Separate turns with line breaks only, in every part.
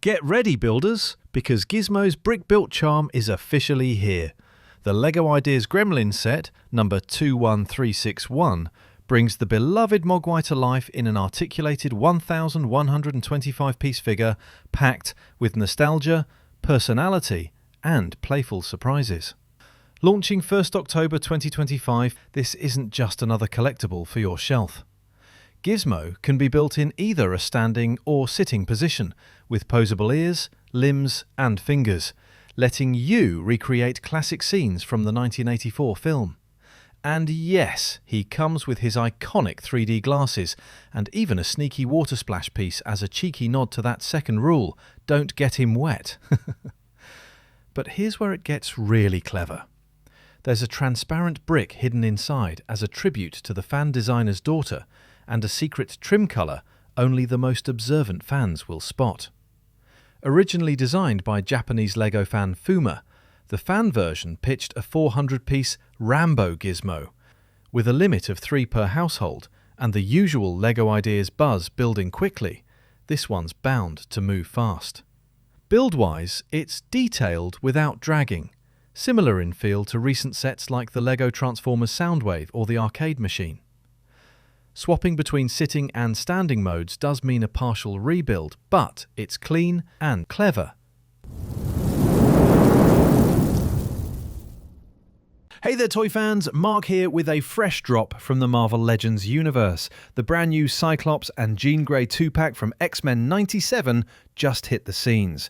Get ready, builders, because Gizmo's brick-built charm is officially here. The LEGO Ideas Gremlins set, number 21361, brings the beloved Mogwai to life in an articulated 1,125-piece figure packed with nostalgia, personality, and playful surprises. Launching 1st October 2025, this isn't just another collectible for your shelf. Gizmo can be built in either a standing or sitting position, with posable ears, limbs and fingers, letting you recreate classic scenes from the 1984 film. And yes, he comes with his iconic 3D glasses, and even a sneaky water splash piece as a cheeky nod to that second rule, don't get him wet. But here's where it gets really clever. There's a transparent brick hidden inside as a tribute to the fan designer's daughter, and a secret trim colour only the most observant fans will spot. Originally designed by Japanese LEGO fan Fuma, the fan version pitched a 400-piece Rambo Gizmo. With a limit of 3 per household and the usual LEGO Ideas buzz building quickly, this one's bound to move fast. Build-wise, it's detailed without dragging, similar in feel to recent sets like the LEGO Transformers Soundwave or the arcade machine. Swapping between sitting and standing modes does mean a partial rebuild, but it's clean and clever. Hey there toy fans, Mark here with a fresh drop from the Marvel Legends universe. The brand new Cyclops and Jean Grey 2-pack from X-Men 97 just hit the scenes.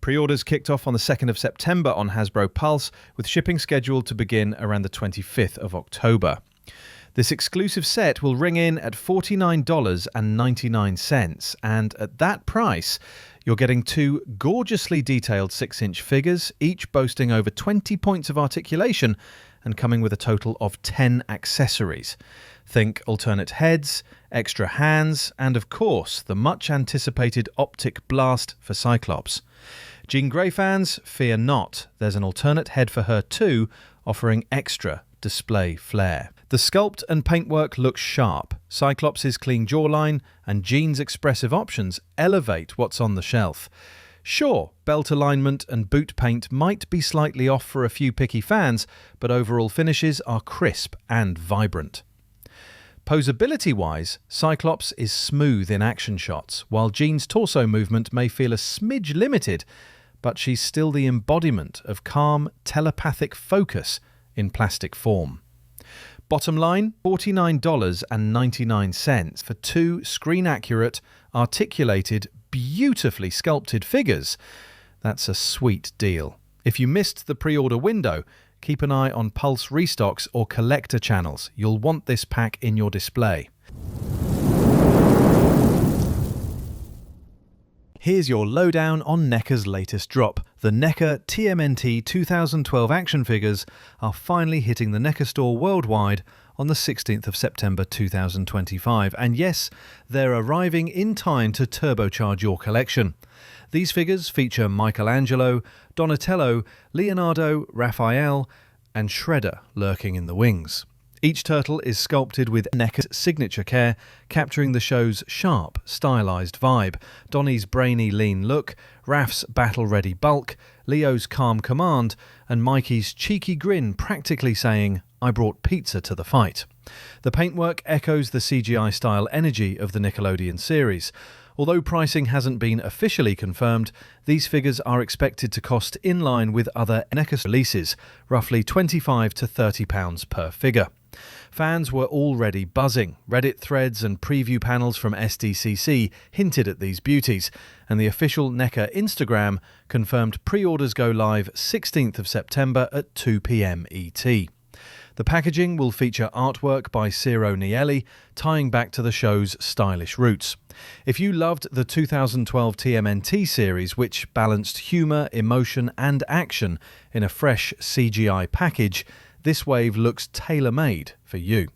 Pre-orders kicked off on the 2nd of September on Hasbro Pulse, with shipping scheduled to begin around the 25th of October. This exclusive set will ring in at $49.99, and at that price, you're getting 2 gorgeously detailed 6-inch figures, each boasting over 20 points of articulation and coming with a total of 10 accessories. Think alternate heads, extra hands, and of course, the much-anticipated optic blast for Cyclops. Jean Grey fans, fear not, there's an alternate head for her too, offering extra display flair. The sculpt and paintwork looks sharp, Cyclops' clean jawline and Jean's expressive options elevate what's on the shelf. Sure, belt alignment and boot paint might be slightly off for a few picky fans, but overall finishes are crisp and vibrant. Posability-wise, Cyclops is smooth in action shots, while Jean's torso movement may feel a smidge limited, but she's still the embodiment of calm, telepathic focus in plastic form. Bottom line, $49.99 for 2 screen-accurate, articulated, beautifully sculpted figures. That's a sweet deal. If you missed the pre-order window, keep an eye on Pulse restocks or collector channels. You'll want this pack in your display. Here's your lowdown on NECA's latest drop. The NECA TMNT 2012 action figures are finally hitting the NECA store worldwide on the 16th of September 2025. And yes, they're arriving in time to turbocharge your collection. These figures feature Michelangelo, Donatello, Leonardo, Raphael, and Shredder lurking in the wings. Each turtle is sculpted with NECA's signature care, capturing the show's sharp, stylized vibe, Donnie's brainy, lean look, Raph's battle-ready bulk, Leo's calm command, and Mikey's cheeky grin practically saying, "I brought pizza to the fight." The paintwork echoes the CGI-style energy of the Nickelodeon series. Although pricing hasn't been officially confirmed, these figures are expected to cost in line with other NECA releases, roughly £25 to £30 per figure. Fans were already buzzing. Reddit threads and preview panels from SDCC hinted at these beauties, and the official NECA Instagram confirmed pre-orders go live 16th of September at 2 p.m. ET. The packaging will feature artwork by Ciro Nieli, tying back to the show's stylish roots. If you loved the 2012 TMNT series, which balanced humour, emotion and action in a fresh CGI package, this wave looks tailor-made for you.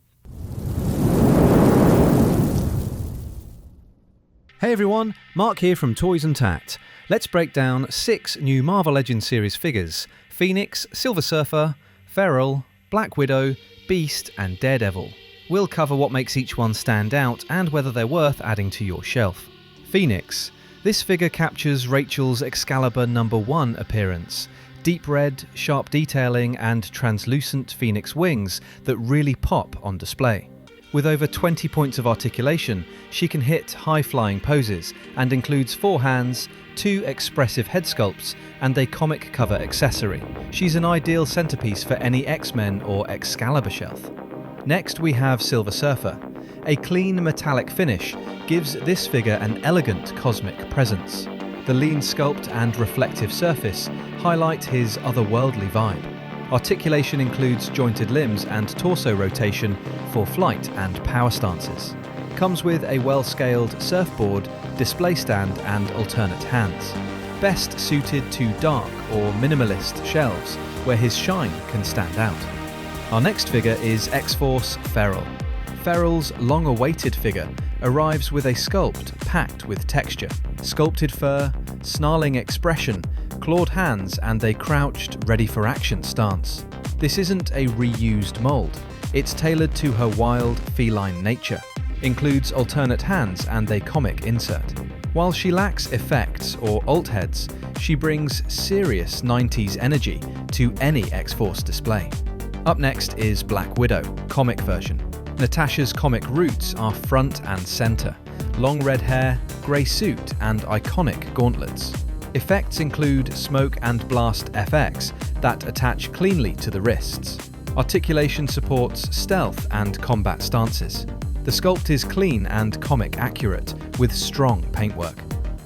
Hey everyone, Mark here from Toys and Tat. Let's break down 6 new Marvel Legends series figures: Phoenix, Silver Surfer, Feral, Black Widow, Beast and Daredevil. We'll cover what makes each one stand out and whether they're worth adding to your shelf. Phoenix. This figure captures Rachel's Excalibur #1 appearance. Deep red, sharp detailing and translucent phoenix wings that really pop on display. With over 20 points of articulation, she can hit high-flying poses and includes 4 hands, 2 expressive head sculpts and a comic cover accessory. She's an ideal centerpiece for any X-Men or Excalibur shelf. Next we have Silver Surfer. A clean metallic finish gives this figure an elegant cosmic presence. The lean sculpt and reflective surface highlight his otherworldly vibe. Articulation includes jointed limbs and torso rotation for flight and power stances. Comes with a well-scaled surfboard, display stand and alternate hands. Best suited to dark or minimalist shelves where his shine can stand out. Our next figure is X-Force Feral. Feral's long-awaited figure arrives with a sculpt packed with texture. Sculpted fur, snarling expression, clawed hands and a crouched, ready-for-action stance. This isn't a reused mould. It's tailored to her wild, feline nature. Includes alternate hands and a comic insert. While she lacks effects or alt heads, she brings serious 90s energy to any X-Force display. Up next is Black Widow, comic version. Natasha's comic roots are front and centre. Long red hair, grey suit and iconic gauntlets. Effects include smoke and blast FX that attach cleanly to the wrists. Articulation supports stealth and combat stances. The sculpt is clean and comic accurate, with strong paintwork.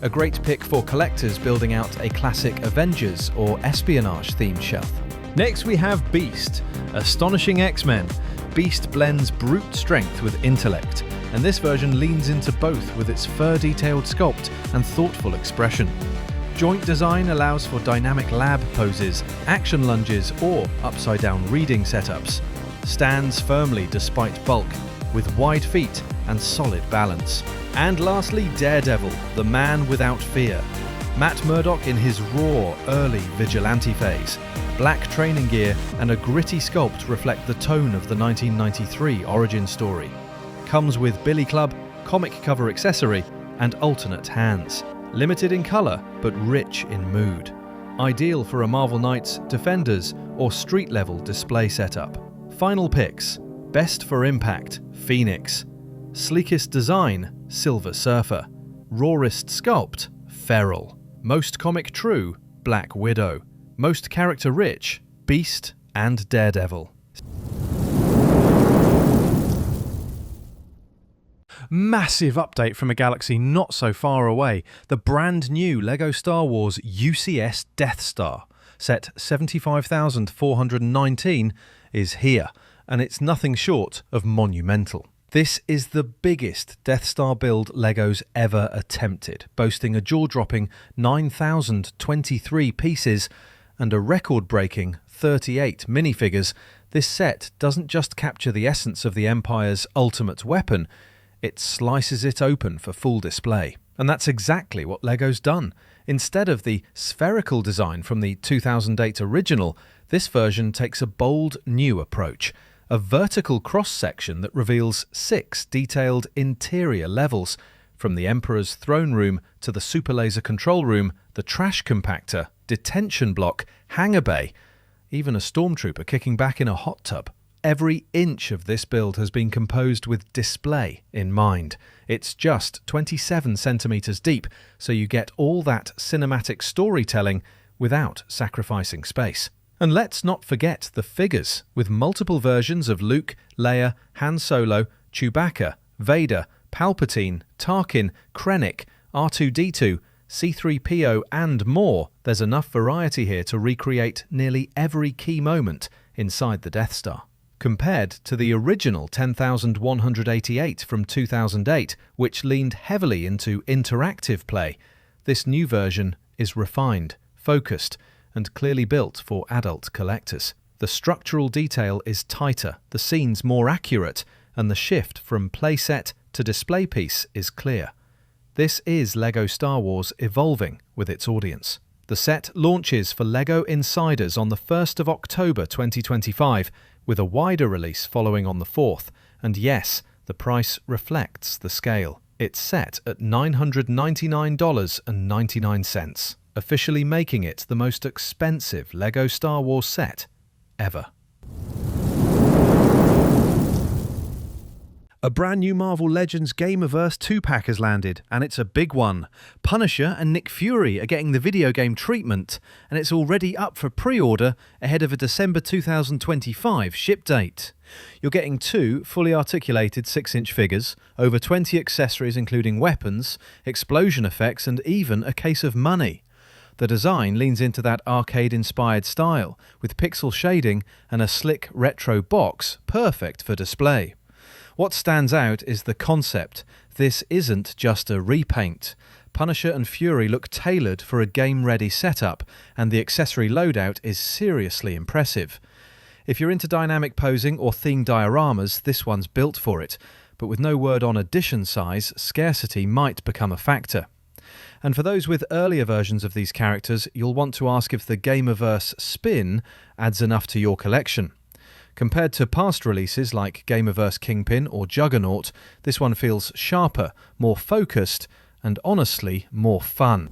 A great pick for collectors building out a classic Avengers or espionage themed shelf. Next we have Beast, Astonishing X-Men. Beast blends brute strength with intellect, and this version leans into both with its fur-detailed sculpt and thoughtful expression. Joint design allows for dynamic lab poses, action lunges or upside-down reading setups. Stands firmly despite bulk, with wide feet and solid balance. And lastly, Daredevil, the man without fear. Matt Murdock in his raw, early vigilante phase. Black training gear and a gritty sculpt reflect the tone of the 1993 origin story. Comes with Billy Club, comic cover accessory, and alternate hands. Limited in colour, but rich in mood. Ideal for a Marvel Knights, Defenders, or street-level display setup. Final picks. Best for impact, Phoenix. Sleekest design, Silver Surfer. Rawest sculpt, Feral. Most comic true, Black Widow. Most character rich, Beast and Daredevil. Massive update from a galaxy not so far away. The brand new LEGO Star Wars UCS Death Star, set 75,419, is here, and it's nothing short of monumental. This is the biggest Death Star build LEGO's ever attempted, boasting a jaw-dropping 9,023 pieces and a record-breaking 38 minifigures. This set doesn't just capture the essence of the Empire's ultimate weapon, it slices it open for full display. And that's exactly what LEGO's done. Instead of the spherical design from the 2008 original, this version takes a bold new approach. A vertical cross-section that reveals 6 detailed interior levels, from the Emperor's throne room to the super laser control room, the trash compactor, detention block, hangar bay, even a stormtrooper kicking back in a hot tub. Every inch of this build has been composed with display in mind. It's just 27 centimeters deep, so you get all that cinematic storytelling without sacrificing space. And let's not forget the figures, with multiple versions of Luke, Leia, Han Solo, Chewbacca, Vader, Palpatine, Tarkin, Krennic, R2-D2, C-3PO and more. There's enough variety here to recreate nearly every key moment inside the Death Star. Compared to the original 10,188 from 2008, which leaned heavily into interactive play, this new version is refined, focused, and clearly built for adult collectors. The structural detail is tighter, the scenes more accurate, and the shift from playset to display piece is clear. This is LEGO Star Wars evolving with its audience. The set launches for LEGO Insiders on the 1st of October 2025, with a wider release following on the 4th, and yes, the price reflects the scale. It's set at $999.99, officially making it the most expensive LEGO Star Wars set ever. A brand new Marvel Legends Gameverse 2-pack has landed, and it's a big one. Punisher and Nick Fury are getting the video game treatment, and it's already up for pre-order ahead of a December 2025 ship date. You're getting 2 fully articulated 6-inch figures, over 20 accessories including weapons, explosion effects, and even a case of money. The design leans into that arcade-inspired style, with pixel shading and a slick retro box, perfect for display. What stands out is the concept. This isn't just a repaint. Punisher and Fury look tailored for a game-ready setup, and the accessory loadout is seriously impressive. If you're into dynamic posing or themed dioramas, this one's built for it, but with no word on edition size, scarcity might become a factor. And for those with earlier versions of these characters, you'll want to ask if the Gameverse spin adds enough to your collection. Compared to past releases like Gameverse Kingpin or Juggernaut, this one feels sharper, more focused, and honestly, more fun.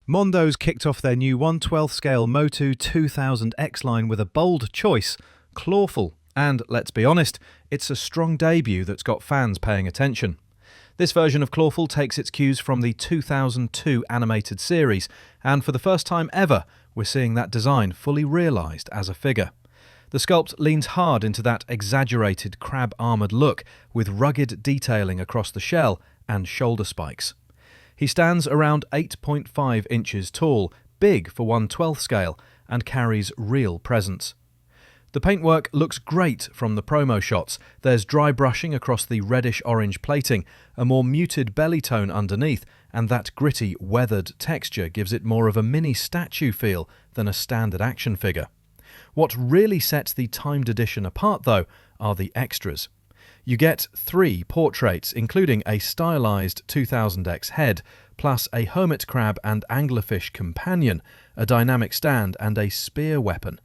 Mondo's kicked off their new 1/12 scale MOTU 2000X line with a bold choice, Clawful. And let's be honest, it's a strong debut that's got fans paying attention. This version of Clawful takes its cues from the 2002 animated series, and for the first time ever, we're seeing that design fully realised as a figure. The sculpt leans hard into that exaggerated crab-armoured look, with rugged detailing across the shell and shoulder spikes. He stands around 8.5 inches tall, big for 1/12 scale, and carries real presence. The paintwork looks great from the promo shots. There's dry brushing across the reddish-orange plating, a more muted belly tone underneath, and that gritty, weathered texture gives it more of a mini statue feel than a standard action figure. What really sets the timed edition apart, though, are the extras. You get 3 portraits, including a stylised 2000X head, plus a hermit crab and anglerfish companion, a dynamic stand, and a spear weapon.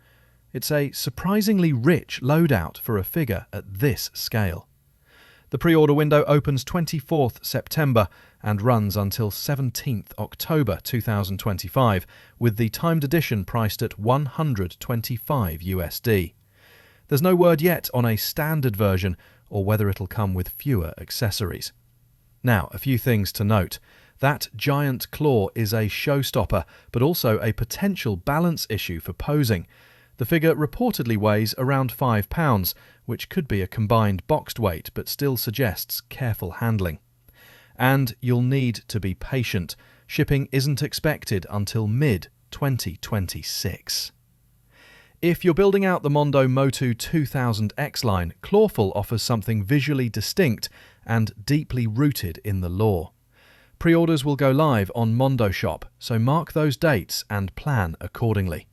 It's a surprisingly rich loadout for a figure at this scale. The pre-order window opens 24th September and runs until 17th October 2025, with the timed edition priced at $125 USD. There's no word yet on a standard version or whether it'll come with fewer accessories. Now, a few things to note. That giant claw is a showstopper, but also a potential balance issue for posing. The figure reportedly weighs around £5, which could be a combined boxed weight, but still suggests careful handling. And you'll need to be patient. Shipping isn't expected until mid-2026. If you're building out the Mondo MOTU 2000X line, Clawful offers something visually distinct and deeply rooted in the lore. Pre-orders will go live on Mondo Shop, so mark those dates and plan accordingly.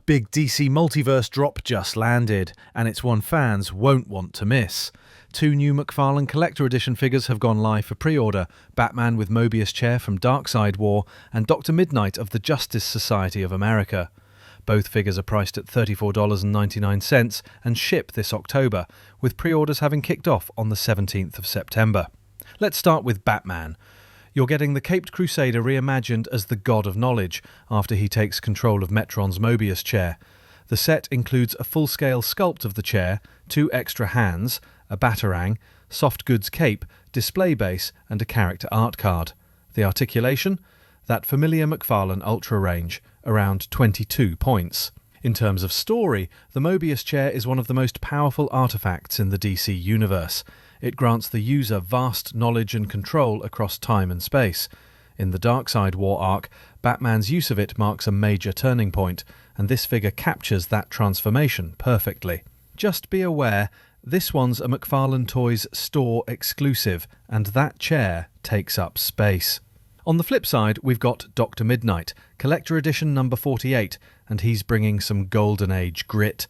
Big DC Multiverse drop just landed, and it's one fans won't want to miss. 2 new McFarlane Collector Edition figures have gone live for pre-order, Batman with Mobius chair from Darkseid War, and Dr. Mid-Nite of the Justice Society of America. Both figures are priced at $34.99 and ship this October, with pre-orders having kicked off on the 17th of September. Let's start with Batman. You're getting the Caped Crusader reimagined as the God of Knowledge after he takes control of Metron's Mobius chair. The set includes a full-scale sculpt of the chair, 2 extra hands, a batarang, soft goods cape, display base, and a character art card. The articulation? That familiar McFarlane Ultra range, around 22 points. In terms of story, the Mobius chair is one of the most powerful artefacts in the DC universe. It grants the user vast knowledge and control across time and space. In the Darkseid War arc, Batman's use of it marks a major turning point, and this figure captures that transformation perfectly. Just be aware, this one's a McFarlane Toys store exclusive, and that chair takes up space. On the flip side, we've got Dr. Mid-Nite, Collector Edition number 48, and he's bringing some Golden Age grit.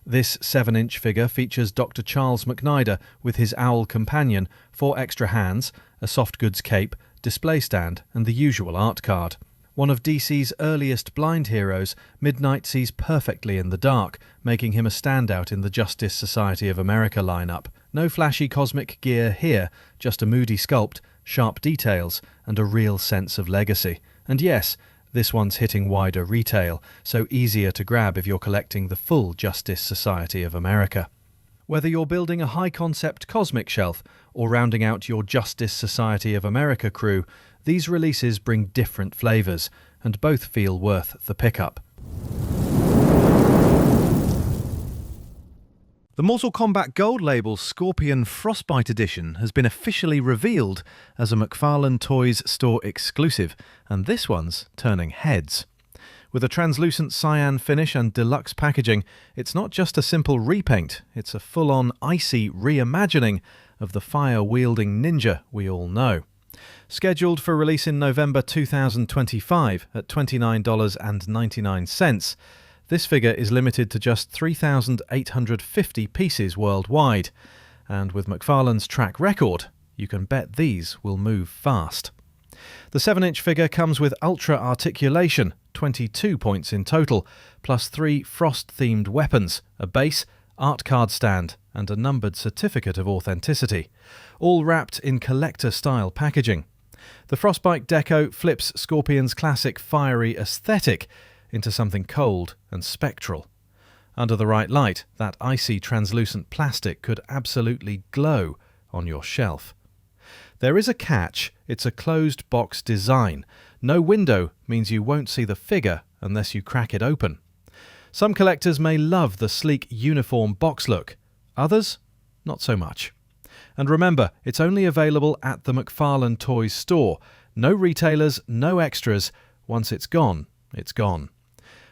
This 7-inch figure features Dr. Charles McNider with his owl companion, 4 extra hands, a soft goods cape, display stand, and the usual art card. One of DC's earliest blind heroes, Mid-Nite sees perfectly in the dark, making him a standout in the Justice Society of America lineup. No flashy cosmic gear here, just a moody sculpt, sharp details, and a real sense of legacy. And yes, this one's hitting wider retail, so easier to grab if you're collecting the full Justice Society of America. Whether you're building a high-concept cosmic shelf or rounding out your Justice Society of America crew, these releases bring different flavours, and both feel worth the pickup. The Mortal Kombat Gold Label Scorpion Frostbite Edition has been officially revealed as a McFarlane Toys store exclusive, and this one's turning heads. With a translucent cyan finish and deluxe packaging, it's not just a simple repaint, it's a full-on icy reimagining of the fire-wielding ninja we all know. Scheduled for release in November 2025 at $29.99, this figure is limited to just 3,850 pieces worldwide, and with McFarlane's track record, you can bet these will move fast. The 7-inch figure comes with ultra articulation, 22 points in total, plus 3 Frost-themed weapons, a base, art card stand, and a numbered certificate of authenticity, all wrapped in collector-style packaging. The Frostbite deco flips Scorpion's classic fiery aesthetic into something cold and spectral. Under the right light, that icy translucent plastic could absolutely glow on your shelf. There is a catch, it's a closed box design. No window means you won't see the figure unless you crack it open. Some collectors may love the sleek uniform box look, others not so much. And remember, it's only available at the McFarlane Toys store. No retailers, no extras. Once it's gone, it's gone.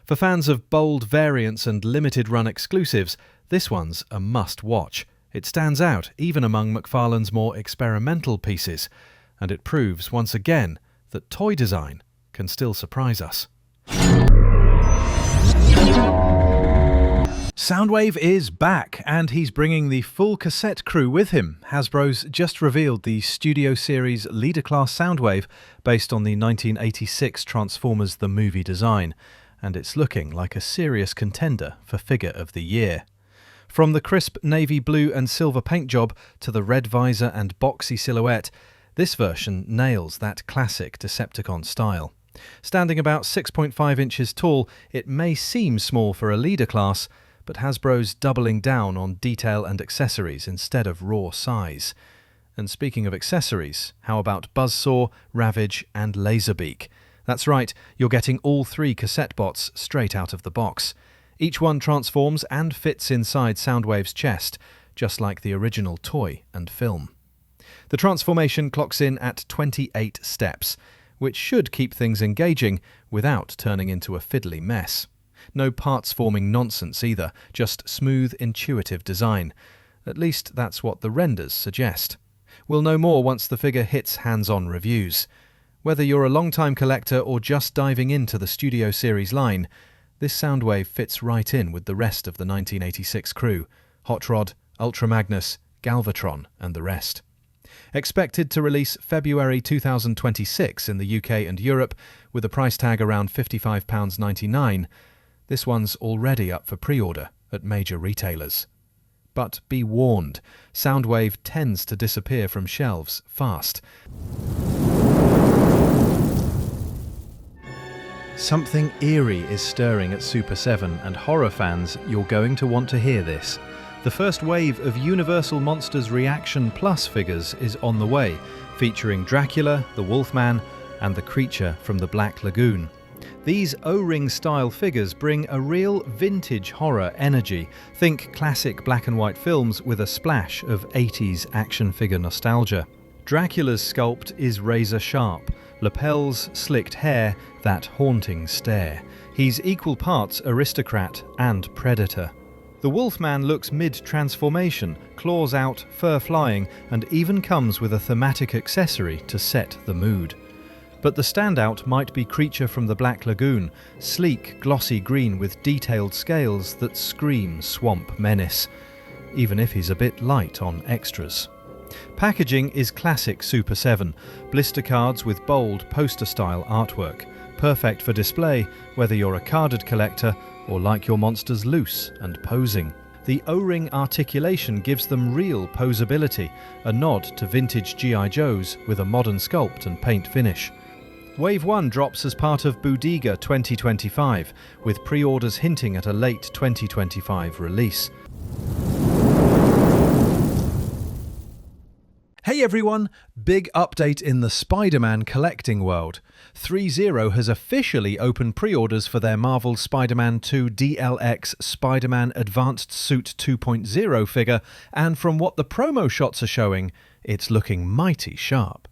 For fans of bold variants and limited run exclusives, this one's a must-watch. It stands out even among McFarlane's more experimental pieces, and it proves once again that toy design can still surprise us. Soundwave is back, and he's bringing the full cassette crew with him. Hasbro's just revealed the Studio Series Leader Class Soundwave based on the 1986 Transformers the Movie design, and it's looking like a serious contender for Figure of the Year. From the crisp navy blue and silver paint job to the red visor and boxy silhouette, this version nails that classic Decepticon style. Standing about 6.5 inches tall, it may seem small for a leader class, but Hasbro's doubling down on detail and accessories instead of raw size. And speaking of accessories, how about Buzzsaw, Ravage and Laserbeak? That's right, you're getting all 3 cassette bots straight out of the box. Each one transforms and fits inside Soundwave's chest, just like the original toy and film. The transformation clocks in at 28 steps, which should keep things engaging without turning into a fiddly mess. No parts-forming nonsense either, just smooth, intuitive design. At least that's what the renders suggest. We'll know more once the figure hits hands-on reviews. Whether you're a long-time collector or just diving into the Studio Series line, this Soundwave fits right in with the rest of the 1986 crew: Hot Rod, Ultra Magnus, Galvatron and the rest. Expected to release February 2026 in the UK and Europe, with a price tag around £55.99, this one's already up for pre-order at major retailers. But be warned, Soundwave tends to disappear from shelves fast. Something eerie is stirring at Super 7, and horror fans, you're going to want to hear this. The first wave of Universal Monsters Reaction Plus figures is on the way, featuring Dracula, the Wolfman, and the creature from the Black Lagoon. These O-ring style figures bring a real vintage horror energy. Think classic black and white films with a splash of 80s action figure nostalgia. Dracula's sculpt is razor sharp, lapels, slicked hair, that haunting stare. He's equal parts aristocrat and predator. The Wolfman looks mid-transformation, claws out, fur flying, and even comes with a thematic accessory to set the mood. But the standout might be Creature from the Black Lagoon, sleek, glossy green with detailed scales that scream swamp menace, even if he's a bit light on extras. Packaging is classic Super 7, blister cards with bold poster-style artwork, perfect for display, whether you're a carded collector or like your monsters loose and posing. The O-ring articulation gives them real posability, a nod to vintage G.I. Joes with a modern sculpt and paint finish. Wave 1 drops as part of Bodega 2025, with pre-orders hinting at a late 2025 release. Hey everyone! Big update in the Spider-Man collecting world. threezero has officially opened pre-orders for their Marvel Spider-Man 2 DLX Spider-Man Advanced Suit 2.0 figure, and from what the promo shots are showing, it's looking mighty sharp.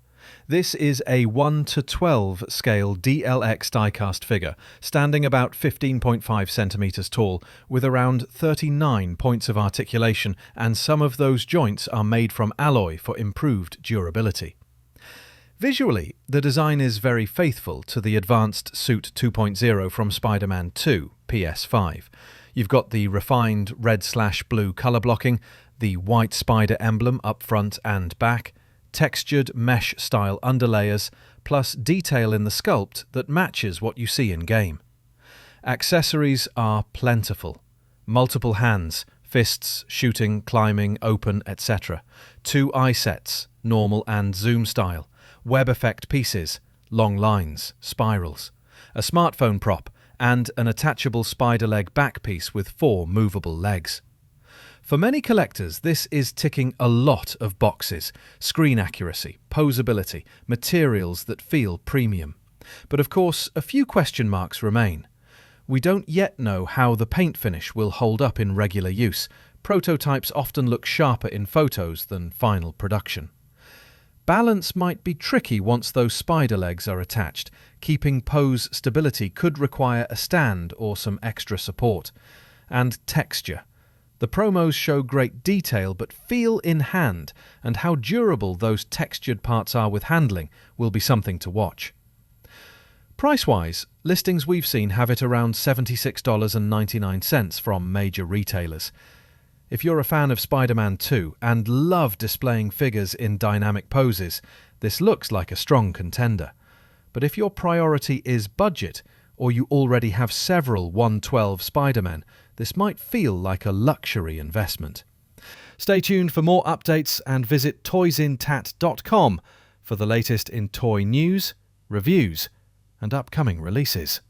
This is a 1:12 scale DLX diecast figure, standing about 15.5 centimeters tall, with around 39 points of articulation, and some of those joints are made from alloy for improved durability. Visually, the design is very faithful to the Advanced Suit 2.0 from Spider-Man 2 PS5. You've got the refined red/blue colour blocking, the white spider emblem up front and back, textured mesh-style underlayers, plus detail in the sculpt that matches what you see in-game. Accessories are plentiful. Multiple hands, fists, shooting, climbing, open, etc. 2 eye sets, normal and zoom style. Web effect pieces, long lines, spirals. A smartphone prop, and an attachable spider leg back piece with 4 movable legs. For many collectors, this is ticking a lot of boxes: screen accuracy, posability, materials that feel premium. But of course, a few question marks remain. We don't yet know how the paint finish will hold up in regular use. Prototypes often look sharper in photos than final production. Balance might be tricky once those spider legs are attached. Keeping pose stability could require a stand or some extra support. And texture. The promos show great detail but feel in hand, and how durable those textured parts are with handling will be something to watch. Price-wise, listings we've seen have it around $76.99 from major retailers. If you're a fan of Spider-Man 2 and love displaying figures in dynamic poses, this looks like a strong contender. But if your priority is budget, or you already have several 1:12 Spider-Men, this might feel like a luxury investment. Stay tuned for more updates and visit toysintat.com for the latest in toy news, reviews, and upcoming releases.